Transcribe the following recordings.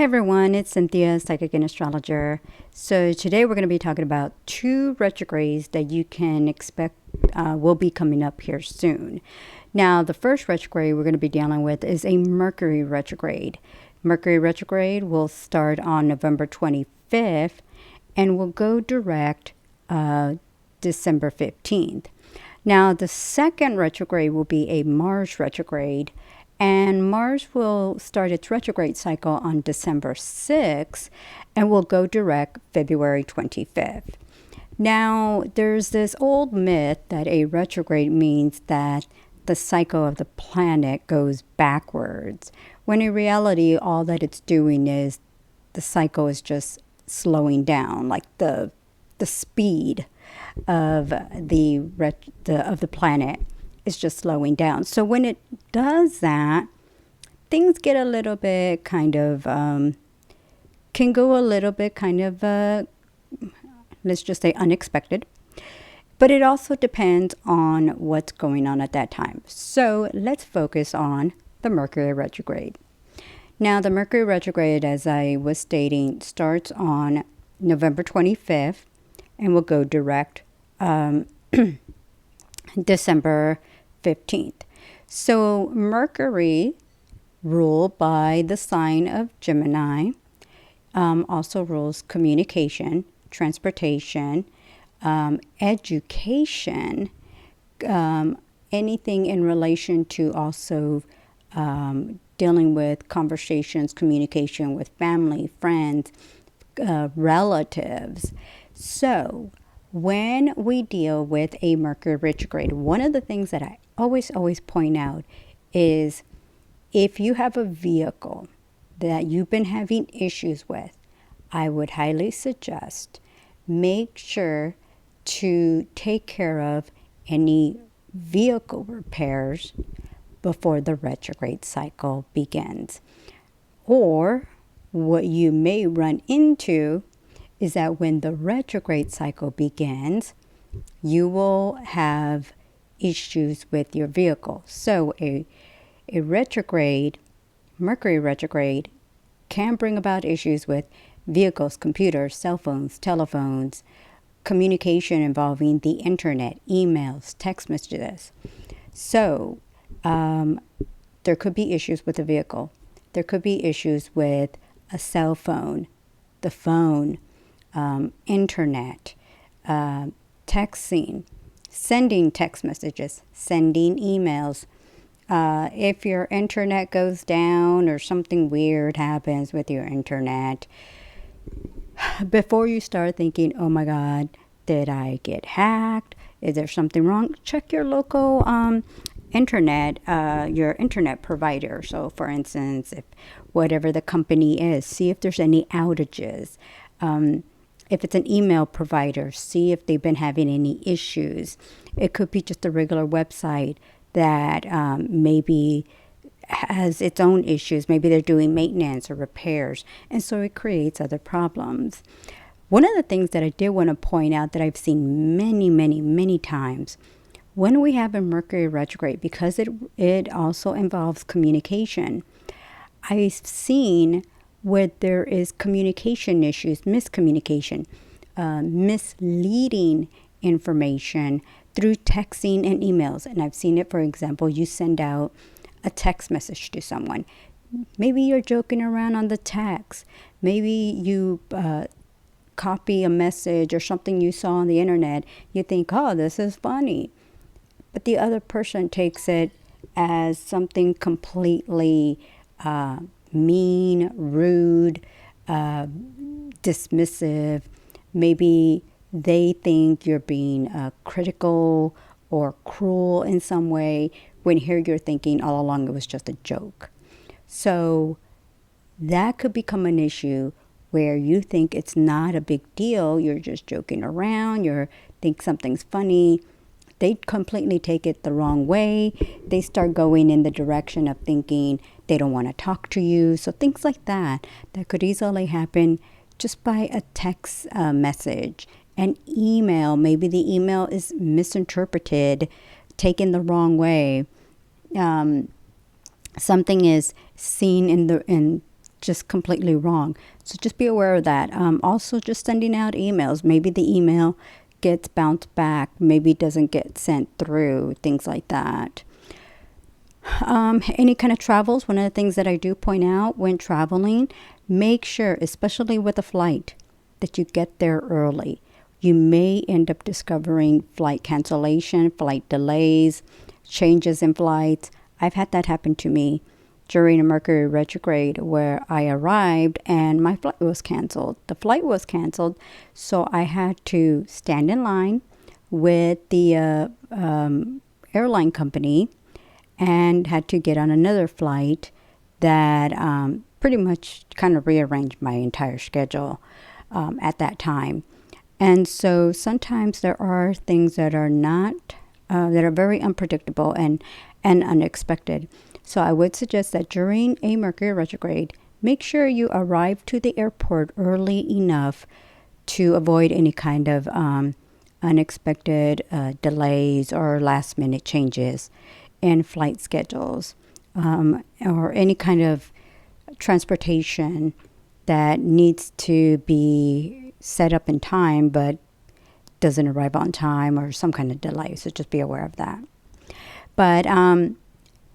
Hey everyone, it's Cynthia, psychic and astrologer. So today we're going to be talking about 2 retrogrades that you can expect will be coming up here soon. Now, the first retrograde we're going to be dealing with is a Mercury retrograde. Mercury retrograde will start on November 25th and will go direct December 15th. Now, the second retrograde will be a Mars retrograde. And Mars will start its retrograde cycle on December 6th and will go direct February 25th. Now, there's this old myth that a retrograde means that the cycle of the planet goes backwards, when in reality, all that it's doing is the cycle is just slowing down, like the speed of the planet is just slowing down. So when it does that, things get a little bit kind of, can go a little bit kind of, let's just say unexpected. But it also depends on what's going on at that time. So let's focus on the Mercury retrograde. Now, the Mercury retrograde, as I was stating, starts on November 25th and will go direct December 15th. So Mercury, ruled by the sign of Gemini, also rules communication, transportation, education, anything in relation to also dealing with conversations, communication with family, friends, relatives. So when we deal with a Mercury retrograde, one of the things that I always point out is if you have a vehicle that you've been having issues with, I would highly suggest make sure to take care of any vehicle repairs before the retrograde cycle begins. Or what you may run into is that when the retrograde cycle begins, you will have issues with your vehicle. So a retrograde, Mercury retrograde, can bring about issues with vehicles, computers, cell phones, telephones, communication involving the internet, emails, text messages. So there could be issues with the vehicle. There could be issues with a cell phone, the phone, internet, texting, sending text messages, sending emails. If your internet goes down or something weird happens with your internet, before you start thinking, oh my God, did I get hacked? Is there something wrong? Check your local internet, your internet provider. So for instance, if whatever the company is, see if there's any outages. If it's an email provider, see if they've been having any issues. It could be just a regular website that maybe has its own issues. Maybe they're doing maintenance or repairs, and so it creates other problems. One of the things that I did want to point out that I've seen many times, when we have a Mercury retrograde, because it also involves communication, I've seen where there is communication issues, miscommunication, misleading information through texting and emails. And I've seen it, for example, you send out a text message to someone. Maybe you're joking around on the text. Maybe you copy a message or something you saw on the internet. You think, oh, this is funny. But the other person takes it as something completely mean, rude, dismissive. Maybe they think you're being critical or cruel in some way, when here you're thinking all along it was just a joke. So that could become an issue where you think it's not a big deal, you're just joking around, you think something's funny. They completely take it the wrong way. They start going in the direction of thinking they don't want to talk to you. So things like that could easily happen just by a text message. An email, maybe the email is misinterpreted, taken the wrong way. Something is seen in just completely wrong. So just be aware of that. Also, just sending out emails. Maybe the email gets bounced back. Maybe it doesn't get sent through. Things like that. Any kind of travels. One of the things that I do point out when traveling, make sure, especially with a flight, that you get there early. You may end up discovering flight cancellation, flight delays, changes in flights. I've had that happen to me during a Mercury retrograde where I arrived and my flight was canceled. The flight was canceled, so I had to stand in line with the airline company and had to get on another flight that pretty much kind of rearranged my entire schedule at that time. And so sometimes there are things that are not, that are very unpredictable and unexpected. So I would suggest that during a Mercury retrograde, make sure you arrive to the airport early enough to avoid any kind of unexpected delays or last minute changes in flight schedules, or any kind of transportation that needs to be set up in time but doesn't arrive on time, or some kind of delay. So just be aware of that. But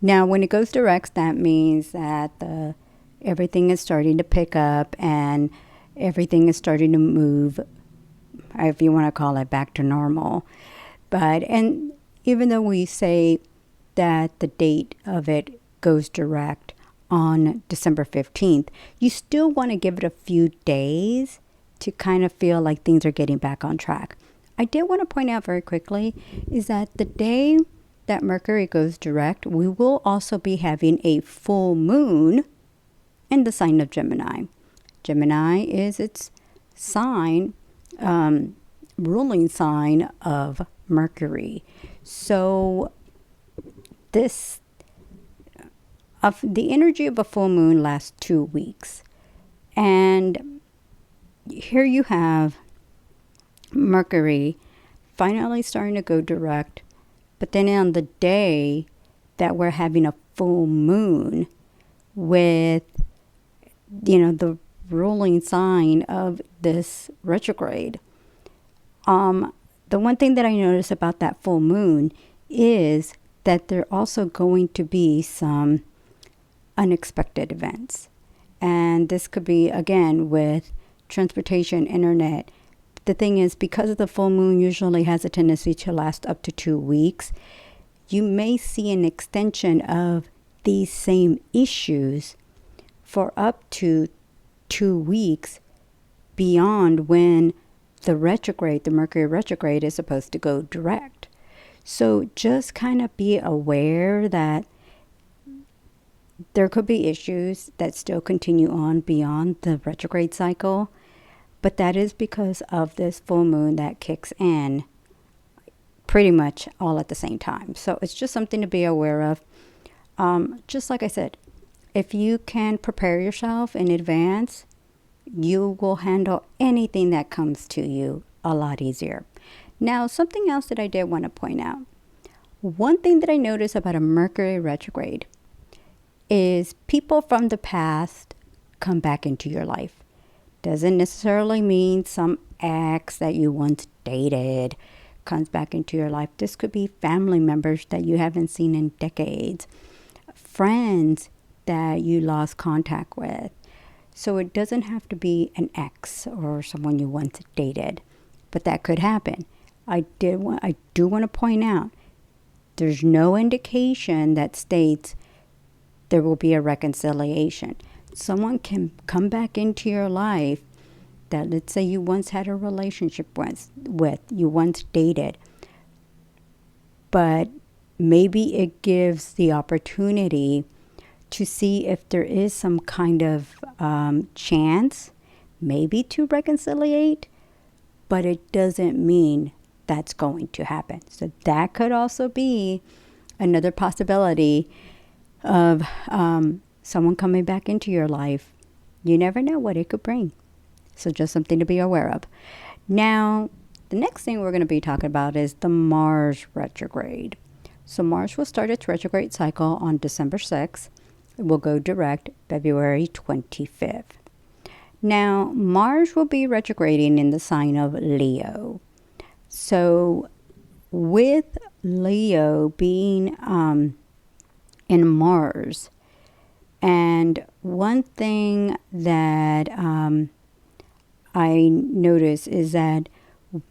now when it goes direct, that means that everything is starting to pick up and everything is starting to move, if you want to call it, back to normal. And even though we say that the date of it goes direct on December 15th, you still want to give it a few days to kind of feel like things are getting back on track. I did want to point out very quickly is that the day that Mercury goes direct, we will also be having a full moon in the sign of Gemini. Gemini is its sign, ruling sign of Mercury. So the energy of a full moon lasts 2 weeks. And here you have Mercury finally starting to go direct. But then on the day that we're having a full moon with, the ruling sign of this retrograde, the one thing that I notice about that full moon is that there are also going to be some unexpected events. And this could be, again, with transportation, internet. The thing is, because the full moon usually has a tendency to last up to 2 weeks, you may see an extension of these same issues for up to 2 weeks beyond when the Mercury retrograde, is supposed to go direct. So just kind of be aware that there could be issues that still continue on beyond the retrograde cycle. But that is because of this full moon that kicks in pretty much all at the same time. So it's just something to be aware of. Just like I said, if you can prepare yourself in advance, you will handle anything that comes to you a lot easier. Now, something else that I did want to point out. One thing that I noticed about a Mercury retrograde is people from the past come back into your life. Doesn't necessarily mean some ex that you once dated comes back into your life. This could be family members that you haven't seen in decades, friends that you lost contact with. So it doesn't have to be an ex or someone you once dated, but that could happen. I do want to point out, there's no indication that states there will be a reconciliation. Someone can come back into your life that, let's say, you once had a relationship with, you once dated, but maybe it gives the opportunity to see if there is some kind of chance, maybe to reconciliate, but it doesn't mean that's going to happen. So that could also be another possibility of someone coming back into your life. You never know what it could bring. So just something to be aware of. Now, the next thing we're going to be talking about is the Mars retrograde. So Mars will start its retrograde cycle on December 6th. will go direct February 25th. Now, Mars will be retrograding in the sign of Leo. So, with Leo being in Mars, and one thing that I notice is that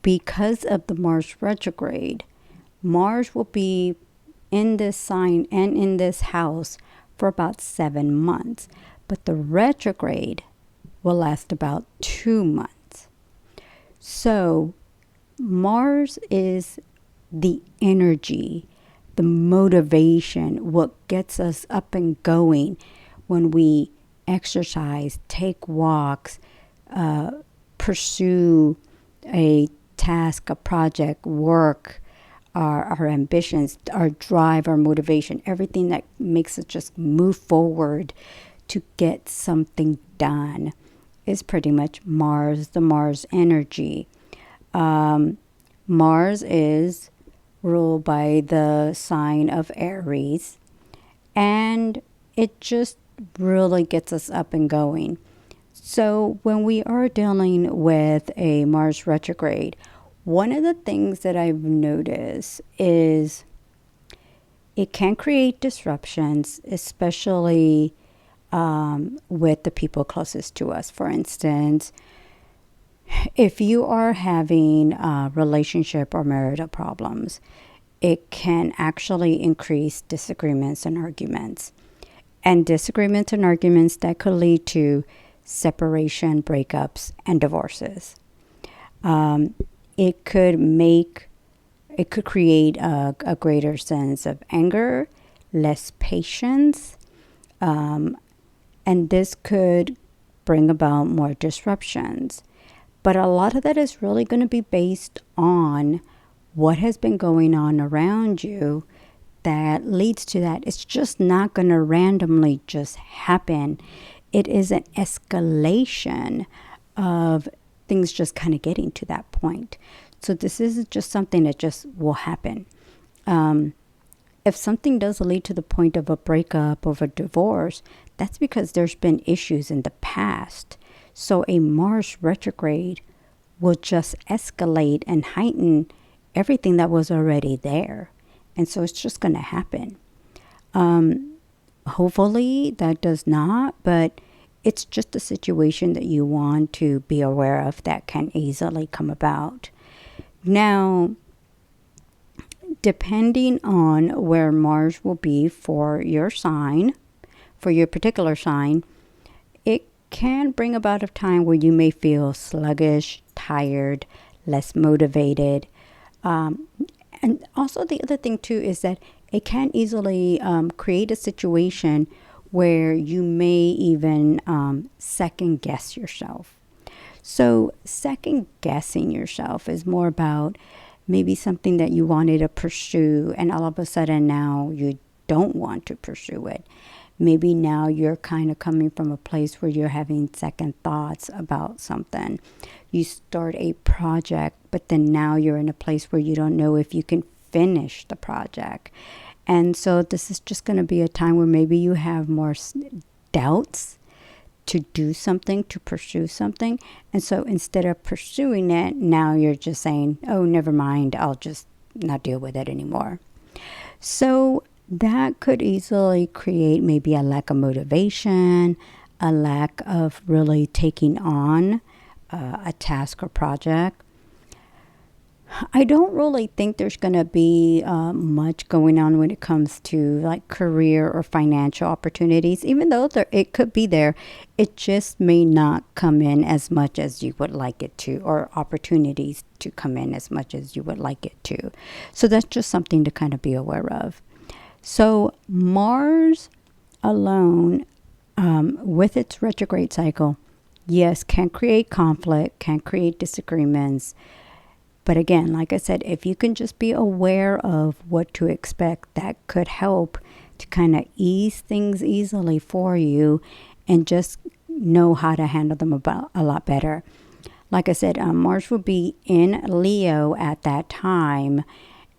because of the Mars retrograde, Mars will be in this sign and in this house for about 7 months, but the retrograde will last about 2 months. So Mars is the energy, the motivation, what gets us up and going when we exercise, take walks, pursue a task, a project, work, our ambitions, our drive, our motivation, everything that makes us just move forward to get something done is pretty much Mars, the Mars energy. Mars is ruled by the sign of Aries, and it just really gets us up and going. So when we are dealing with a Mars retrograde, one of the things that I've noticed is it can create disruptions, especially with the people closest to us. For instance, if you are having relationship or marital problems, it can actually increase disagreements and arguments. And disagreements and arguments that could lead to separation, breakups, and divorces. It could create a greater sense of anger, less patience, and this could bring about more disruptions. But a lot of that is really going to be based on what has been going on around you that leads to that. It's just not going to randomly just happen. It is an escalation of things just kind of getting to that point. So this isn't just something that just will happen. If something does lead to the point of a breakup or a divorce, that's because there's been issues in the past. So a Mars retrograde will just escalate and heighten everything that was already there. And so it's just going to happen. Hopefully that does not, but it's just a situation that you want to be aware of that can easily come about. Now, depending on where Mars will be for your sign, for your particular sign, it can bring about a time where you may feel sluggish, tired, less motivated. And also the other thing too is that it can easily create a situation where you may even second guess yourself. So second guessing yourself is more about maybe something that you wanted to pursue and all of a sudden now you don't want to pursue it. Maybe now you're kind of coming from a place where you're having second thoughts about something. You start a project, but then now you're in a place where you don't know if you can finish the project. And so this is just going to be a time where maybe you have more doubts to do something, to pursue something. And so instead of pursuing it, now you're just saying, oh, never mind, I'll just not deal with it anymore. So that could easily create maybe a lack of motivation, a lack of really taking on a task or project. I don't really think there's going to be much going on when it comes to like career or financial opportunities, even though it could be there. It just may not come in as much as you would like it to, or opportunities to come in as much as you would like it to. So that's just something to kind of be aware of. So Mars alone, with its retrograde cycle, yes, can create conflict, can create disagreements. But again, like I said, if you can just be aware of what to expect, that could help to kind of ease things easily for you and just know how to handle them about a lot better. Like I said, Mars will be in Leo at that time.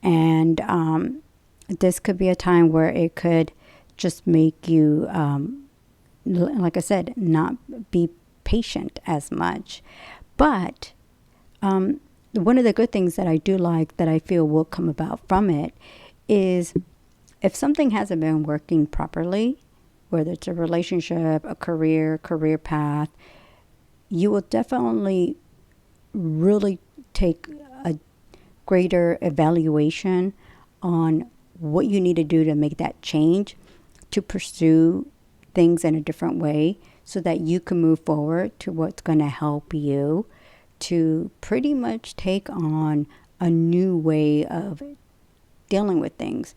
And this could be a time where it could just make you, like I said, not be patient as much. But one of the good things that I do like that I feel will come about from it is if something hasn't been working properly, whether it's a relationship, a career path, you will definitely really take a greater evaluation on what you need to do to make that change, to pursue things in a different way so that you can move forward to what's going to help you to pretty much take on a new way of dealing with things.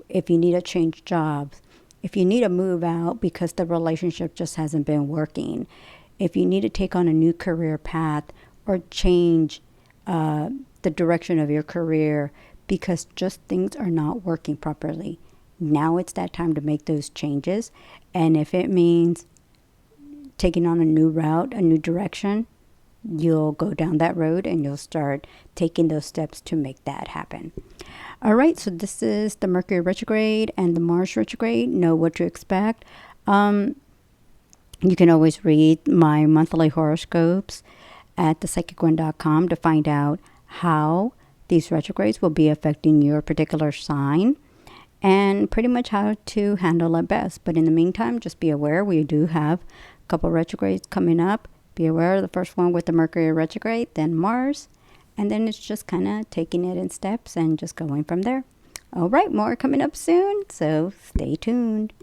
If you need to change jobs, if you need to move out because the relationship just hasn't been working, if you need to take on a new career path or change the direction of your career because just things are not working properly, now it's that time to make those changes. And if it means taking on a new route, a new direction, you'll go down that road and you'll start taking those steps to make that happen. All right, so this is the Mercury retrograde and the Mars retrograde. Know what to expect. You can always read my monthly horoscopes at thepsychicone.com to find out how these retrogrades will be affecting your particular sign and pretty much how to handle it best. But in the meantime, just be aware we do have a couple retrogrades coming up. Be aware of the first one with the Mercury retrograde, then Mars, and then it's just kind of taking it in steps and just going from there. All right, more coming up soon, so stay tuned.